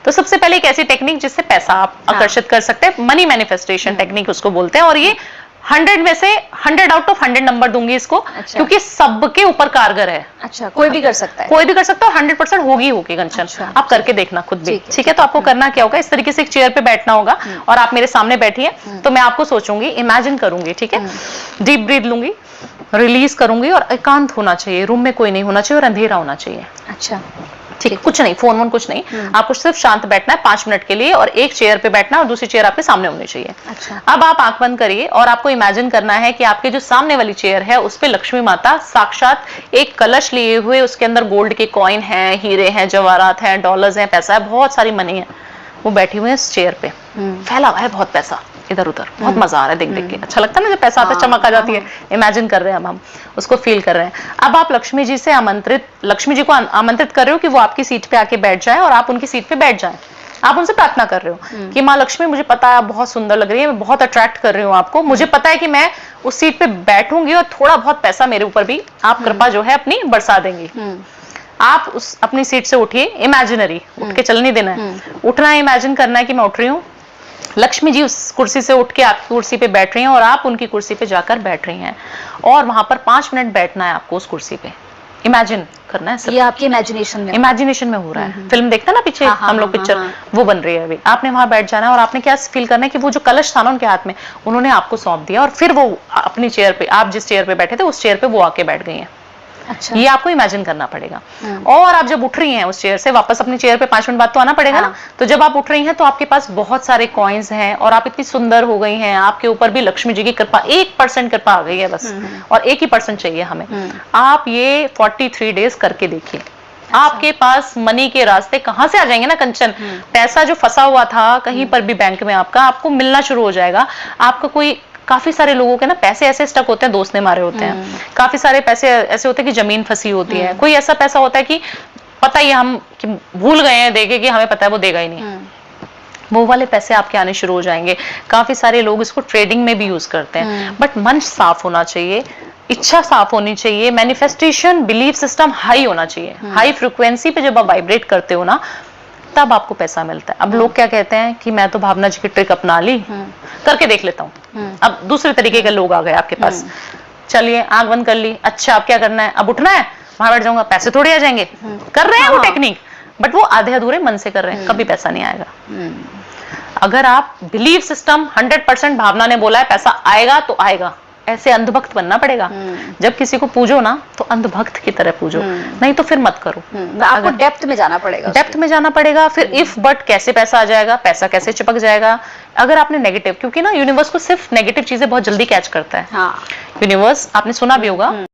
तो सबसे पहले एक ऐसी टेक्निक जिससे पैसा आप आकर्षित कर सकते हैं, मनी मैनिफेस्टेशन टेक्निक उसको बोलते हैं, और ये 100 में से 100 आउट ऑफ 100 नंबर दूंगी इसको। अच्छा। क्योंकि सबके ऊपर कारगर है। अच्छा, कोई भी कर सकता है, कोई भी कर सकता है, 100% होगी कंचन। अच्छा, आप करके देखना खुद भी, ठीक है। तो आपको करना क्या होगा, इस तरीके से एक चेयर पे बैठना होगा और आप मेरे सामने बैठिए, तो मैं आपको सोचूंगी, इमेजिन करूंगी, ठीक है। डीप ब्रीथ लूंगी, रिलीज करूंगी, और एकांत होना चाहिए, रूम में कोई नहीं होना चाहिए और अंधेरा होना चाहिए। अच्छा, ठीक है, कुछ नहीं, फोन वोन कुछ नहीं, आपको सिर्फ शांत बैठना है 5 मिनट के लिए, और एक चेयर पे बैठना है और दूसरी चेयर आपके सामने होनी चाहिए। अच्छा। अब आप आंख बंद करिए और आपको इमेजिन करना है कि आपके जो सामने वाली चेयर है उस पे लक्ष्मी माता साक्षात एक कलश लिए हुए, उसके अंदर गोल्ड के कॉइन है, हीरे हैं, जवाहरात हैं, डॉलर्स हैं, पैसा है, बहुत सारी मनी है, वो बैठी हुई है इस चेयर पे, फैला हुआ है बहुत पैसा इधर उधर, बहुत मजा आ रहा है देख देख के, अच्छा लगता है ना जब पैसा आता है, चमक आ जाती है। इमेजिन कर रहे हैं, अब हम उसको फील कर रहे हैं। अब आप लक्ष्मी जी को आमंत्रित कर रहे हो कि वो आपकी सीट पे आके बैठ जाए और आप उनकी सीट पे बैठ जाएं। आप उनसे प्रार्थना कर रहे हो कि माँ लक्ष्मी, मुझे पता है आप बहुत सुंदर लग रही है, मैं बहुत अट्रैक्ट कर रही हूँ आपको, मुझे पता है कि मैं उस सीट पे बैठूंगी और थोड़ा बहुत पैसा मेरे ऊपर भी आप कृपा जो है अपनी बरसा देंगी। आप उस अपनी सीट से उठिए, इमेजिनरी, उठ के चल नहीं देना है, उठना है, इमेजिन करना है कि मैं उठ रही हूँ, लक्ष्मी जी उस कुर्सी से उठ के आपकी कुर्सी पे बैठ रही हैं और आप उनकी कुर्सी पे जाकर बैठ रही हैं, और वहां पर 5 मिनट बैठना है आपको उस कुर्सी पे, इमेजिन करना है। ये आपकी इमेजिनेशन में हो रहा है। फिल्म देखते हैं ना पीछे, हम लोग पिक्चर, वो बन रही है अभी, आपने वहां बैठ जाना है और आपने क्या फील करना है कि वो जो कलश था ना उनके हाथ में, उन्होंने आपको सौंप दिया और फिर वो अपनी चेयर पे, आप जिस चेयर पे बैठे थे उस चेयर पे वो आके बैठ गई हैं। अच्छा। ये आपको इमेजिन करना पड़ेगा। और आप जब उठ रही हैं उस चेयर से, वापस अपनी चेयर पे 5 मिनट बाद तो आना पड़ेगा ना, तो जब आप उठ रही हैं तो आपके पास बहुत सारे कॉइन्स हैं और आप इतनी सुंदर हो गई हैं, आपके ऊपर भी लक्ष्मी जी की कृपा, 1% कृपा आ गई है बस, और 1% चाहिए हमें। आप ये 43 डेज करके देखिए। अच्छा। आपके पास मनी के रास्ते कहां से आ जाएंगे ना कंचन, पैसा जो फंसा हुआ था कहीं पर भी बैंक में आपका, आपको मिलना शुरू हो जाएगा। आपका कोई, काफी सारे लोगों के ना पैसे ऐसे स्टक होते हैं, दोस्त ने मारे होते हैं, काफी सारे पैसे ऐसे होते हैं कि जमीन फंसी होती है, कोई ऐसा पैसा होता है कि पता ही हम कि भूल गए हैं देके, कि हमें पता है वो देगा ही नहीं, वो वाले पैसे आपके आने शुरू हो जाएंगे। काफी सारे लोग इसको ट्रेडिंग में भी यूज करते हैं, बट मन साफ होना चाहिए, इच्छा साफ होनी चाहिए, मैनिफेस्टेशन बिलीफ सिस्टम हाई होना चाहिए। हाई फ्रिक्वेंसी पे जब आप वाइब्रेट करते हो ना, तब आपको पैसा मिलता है। अब लोग क्या कहते हैं कि मैं तो भावना जी की ट्रिक अपना ली, करके देख लेता हूँ। अब दूसरे तरीके के लोग आ गए आपके पास, चलिए आंख बंद कर ली, अच्छा अब क्या करना है, अब उठना है, वहां बैठ जाऊंगा, पैसे थोड़े आ जाएंगे, कर रहे हैं वो टेक्निक, बट वो आधे अधूरे मन से कर रहे हैं, कभी पैसा नहीं आएगा। अगर आप बिलीव सिस्टम 100% भावना ने बोला है पैसा आएगा तो आएगा, ऐसे अंधभक्त बनना पड़ेगा। जब किसी को पूजो ना तो अंधभक्त की तरह पूजो, नहीं तो फिर मत करो। आपको डेप्थ में जाना पड़ेगा, डेप्थ में जाना पड़ेगा। फिर इफ बट कैसे पैसा आ जाएगा, पैसा कैसे चिपक जाएगा। अगर आपने नेगेटिव, क्योंकि ना यूनिवर्स को सिर्फ नेगेटिव चीजें बहुत जल्दी कैच करता है। यूनिवर्स, आपने सुना भी होगा